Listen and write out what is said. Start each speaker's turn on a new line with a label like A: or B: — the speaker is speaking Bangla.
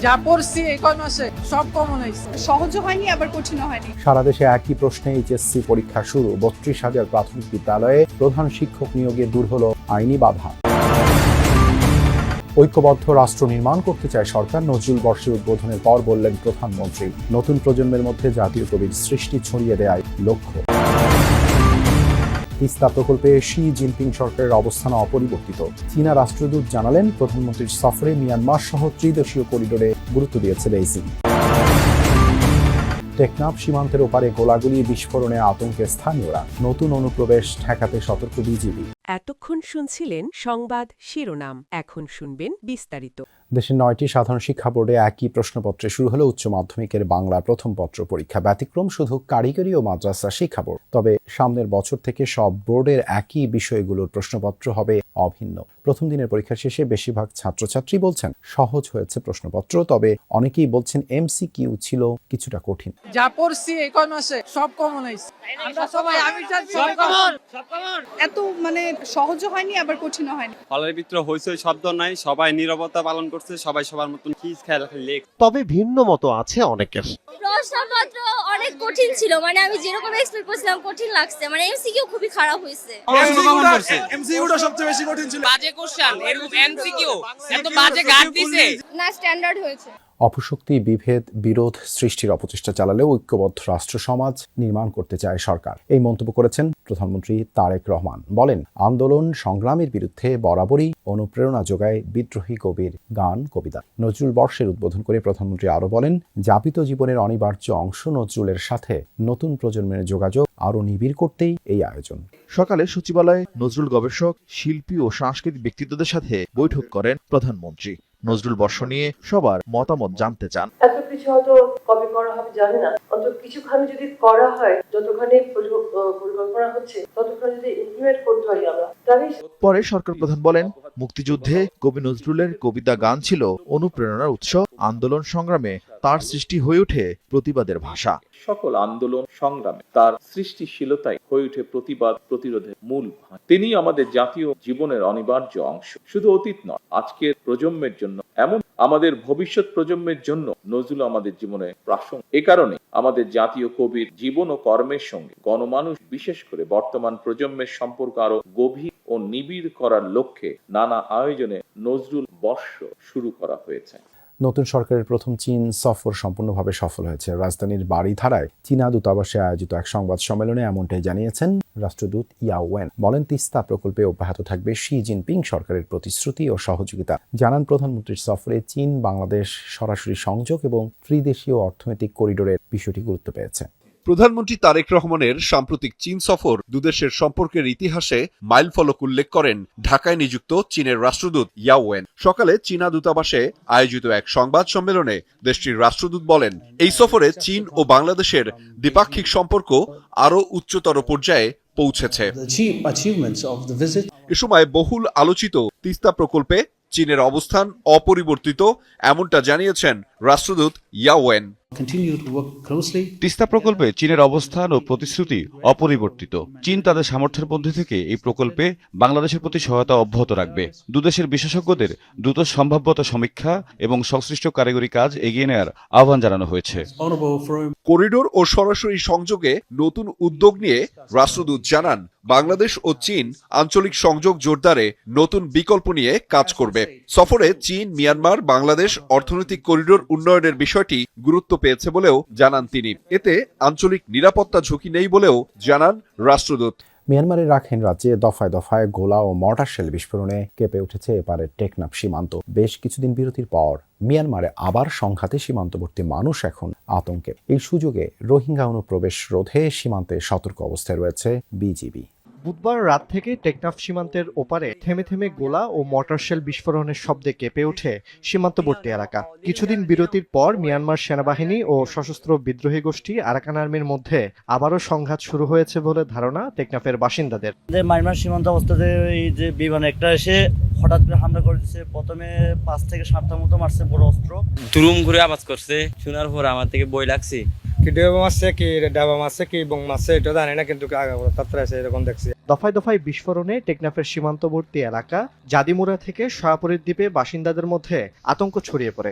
A: যা পড়ছি এই কয় মাসে সব কমন হয়েছে।
B: সহজও হয়নি আবার কঠিনও হয়নি।
C: সারা দেশে একই প্রশ্নে এইচএসসি পরীক্ষা শুরু। 32,000 প্রাথমিক বিদ্যালয়ে প্রধান শিক্ষক নিয়োগে দূর হলো আইনি বাধা। ঐক্যবদ্ধ রাষ্ট্র নির্মাণ করতে চায় সরকার। নজরুল বর্ষের উদ্বোধনের পর বললেন প্রধানমন্ত্রী, নতুন প্রজন্মের মধ্যে জাতীয় কবির সৃষ্টি ছড়িয়ে দেয়াই লক্ষ্য। তিস্তা প্রকল্পে শি জিনপিং সরকারের অবস্থান অপরিবর্তিত। চীনা রাষ্ট্রদূত জানালেন, প্রধানমন্ত্রীর সফরে মিয়ানমার সহ ত্রিদেশীয় করিডোরে গুরুত্ব দিয়েছে বেইজিং। টেকনাফ সীমান্তের ওপারে গোলাগুলি বিস্ফোরণে আতঙ্কে স্থানীয়রা। নতুন অনুপ্রবেশ ঠেকাতে সতর্ক বিজিবি।
D: এতক্ষণ শুনছিলেন সংবাদ শিরোনাম, এখন শুনবেন বিস্তারিত।
C: দেশের 9টি সাধারণ শিক্ষা বোর্ডে একই প্রশ্নপত্রে শুরু হলো উচ্চ মাধ্যমিকের বাংলা প্রথম পত্র পরীক্ষা। ব্যতিক্রম শুধু কারিগরি ও মাদ্রাসা শিক্ষা বোর্ড। তবে সামনের বছর থেকে সব বোর্ডের একই বিষয়গুলোর প্রশ্নপত্র হবে অভিন্ন। প্রথম দিনের পরীক্ষা শেষে বেশিরভাগ ছাত্রছাত্রী বলছেন সহজ হয়েছে প্রশ্নপত্র, তবে অনেকেই বলছেন এমসিকিউ ছিল কিছুটা কঠিন।
A: যা পড়ছি এই কয় মাসে সব কমন হয়েছে। আমরা সবাই সব কমন।
B: এত সহজও হয়নি আবার কঠিনও হয়নি।
E: হলের ভিতরে হইচই শব্দ নাই, সবাই নীরবতা পালন করছে, সবাই সবার মতন কিস খেয়াল লেখ।
F: তবে ভিন্ন মত আছে অনেকের।
G: প্রশ্নপত্র অনেক কঠিন ছিল, আমি যেরকম এক্সপেক্ট করছিলাম কঠিন লাগছে, এমসিকিউ খুবই খারাপ হয়েছে।
H: এমসিকিউটা সবচেয়ে বেশি কঠিন ছিল।
I: বাজে কোশ্চেন, এরকম এমসিকিউ এত বাজে গার্ড দিছে
G: না, স্ট্যান্ডার্ড হয়েছে।
C: অপশক্তি, বিভেদ, বিরোধ সৃষ্টির অপচেষ্টা চালালেও ঐক্যবদ্ধ রাষ্ট্র সমাজ নির্মাণ করতে চায় সরকার। এই মন্তব্য করেছেন প্রধানমন্ত্রী তারেক রহমান। বলেন, আন্দোলন সংগ্রামের বিরুদ্ধে বরাবরই অনুপ্রেরণা যোগায় বিদ্রোহী কবির গান, কবিতা। নজরুল বর্ষের উদ্বোধন করে প্রধানমন্ত্রী আরো বলেন, যাপিত জীবনের অনিবার্য অংশ নজরুলের সাথে নতুন প্রজন্মের যোগাযোগ আরো নিবিড় করতেই এই আয়োজন।
J: সকালে সচিবালয়ে নজরুল গবেষক, শিল্পী ও সাংস্কৃতিক ব্যক্তিত্বদের সাথে বৈঠক করেন প্রধানমন্ত্রী। নজরুল বর্ষ নিয়ে সবার মতামত জানতে চান।
K: এত কিছু হয়তো কবে করা হবে জানি না, অন্তত কিছুখানি যদি করা হয়, যতখানি পরিকল্পনা হচ্ছে ততখানি যদি ইমপ্লিমেন্ট করতে পারি আমরা।
J: পরে সরকার প্রধান বলেন, মুক্তিযুদ্ধে কবি নজরুলের কবিতা গান ছিল অনুপ্রেরণার উৎস। আন্দোলন সংগ্রামে তার সৃষ্টি হয়ে ওঠে প্রতিবাদের ভাষা।
L: সকল আন্দোলন সংগ্রামে তার সৃষ্টিশীলতাই হয়ে ওঠে প্রতিবাদ প্রতিরোধের মূল ভাঁজ। তিনি আমাদের জাতীয় জীবনের অনিবার্য অংশ। শুধু অতীত নয়, আজকের প্রজন্মের জন্য, এমন আমাদের ভবিষ্যৎ প্রজন্মের জন্য নজরুল আমাদের জীবনে প্রাসঙ্গিক। এ কারণে আমাদের জাতীয় কবির জীবন ও কর্মের সঙ্গে গণমানুষ, বিশেষ করে বর্তমান প্রজন্মের সম্পর্ক আরো গভীর ও নিবিড় করার লক্ষ্যে নানা আয়োজনে নজরুল বর্ষ শুরু করা হয়েছে।
C: নতুন সরকারের প্রথম চীন সফর সম্পূর্ণভাবে সফল হয়েছে। রাজধানীর বাড়িধারায় চীনা দূতাবাসে আয়োজিত এক সংবাদ সম্মেলনে এমনটাই জানিয়েছেন রাষ্ট্রদূত ইয়াও ওয়েন। বলেন, তিস্তা প্রকল্পে অব্যাহত থাকবে শি জিনপিং সরকারের প্রতিশ্রুতি ও সহযোগিতা। জানান, প্রধানমন্ত্রীর সফরে চীন বাংলাদেশ সরাসরি সংযোগ এবং ত্রিদেশীয় অর্থনৈতিক করিডোরের বিষয়টি গুরুত্ব পেয়েছে।
M: প্রধানমন্ত্রী তারেক রহমানের সাম্প্রতিক চীন সফর দুদেশের সম্পর্কের ইতিহাসে মাইলফলক উল্লেখ করেন ঢাকায় নিযুক্ত চীনের রাষ্ট্রদূত ইয়াও ওয়েন। সকালে চীনা দূতাবাসে আয়োজিত এক সংবাদ সম্মেলনে দেশটির রাষ্ট্রদূত বলেন, এই সফরে চীন ও বাংলাদেশের দ্বিপাক্ষিক সম্পর্ক আরও উচ্চতর পর্যায়ে পৌঁছেছে। এ সময় বহুল আলোচিত তিস্তা প্রকল্পে চীনের অবস্থান অপরিবর্তিত, এমনটা জানিয়েছেন রাষ্ট্রদূত ইয়াও ওয়েন।
N: তিস্তা প্রকল্পে চীনের অবস্থান ও প্রতিশ্রুতি অপরিবর্তিত। চীন তাদের সামর্থ্যের মধ্যে থেকে এই প্রকল্পে বাংলাদেশের প্রতি সহায়তা অব্যাহত রাখবে। দুদেশের বিশেষজ্ঞদের দ্রুত সম্ভাব্যতা সমীক্ষা এবং সংশ্লিষ্ট কারিগরি কাজ এগিয়ে নেওয়ার আহ্বান জানানো হয়েছে।
M: করিডোর ও সরাসরি সংযোগে নতুন উদ্যোগ নিয়ে রাষ্ট্রদূত জানান, বাংলাদেশ ও চীন আঞ্চলিক সংযোগ জোরদারে নতুন বিকল্প নিয়ে কাজ করবে। সফরে চীন, মিয়ানমার, বাংলাদেশ অর্থনৈতিক করিডোর উন্নয়নের বিষয়টি গুরুত্ব পেয়েছে বলেও জানান তিনি। এতে আঞ্চলিক নিরাপত্তা ঝুঁকি নেই বলেও জানান রাষ্ট্রদূত।
C: মিয়ানমারের রাখাইন রাজ্যে দফায় দফায় গোলা ও মর্টার শেল বিস্ফোরণে কেঁপে উঠেছে এপারের টেকনাফ সীমান্ত। বেশ কিছুদিন বিরতির পর মিয়ানমারে আবার সংঘাতে সীমান্তবর্তী মানুষ এখন আতঙ্কে। এই সুযোগে রোহিঙ্গা অনুপ্রবেশ রোধে সীমান্তে সতর্ক অবস্থায় রয়েছে বিজিবি।
F: বুধবার রাত থেকে টেকনাফ সীমান্তের ওপারে থেমে থেমে গোলা ও মর্টার শেল বিস্ফোরণের শব্দে কেঁপে ওঠে সীমান্তবর্তী এলাকা। কিছুদিন বিরতির পর মিয়ানমার সেনাবাহিনী ও সশস্ত্র বিদ্রোহী গোষ্ঠী আরাকান আর্মির মধ্যে আবারও সংঘাত শুরু হয়েছে বলে ধারণা টেকনাফের বাসিন্দাদের।
O: মায়ানমার সীমান্ত অবস্থাতে এই যে বিমান একটা এসে হঠাৎ করে হামলা করে দিচ্ছে। প্রথমে 5 থেকে 7টা মতো মারছে বড় অস্ত্র,
I: দুরুম ঘুরে আওয়াজ করছে। শোনার পর আমার থেকে বই লাগছে,
H: কি ডেবা মারছে কি ডাবা মারছে কি বং মারছে এটা জানি না, কিন্তু এরকম দেখছি।
F: দফায় দফায় বিস্ফোরণে টেকনাফের সীমান্তবর্তী এলাকা জাদিমুরা থেকে সয়াপুরের দ্বীপে বাসিন্দাদের মধ্যে আতঙ্ক ছড়িয়ে পড়ে।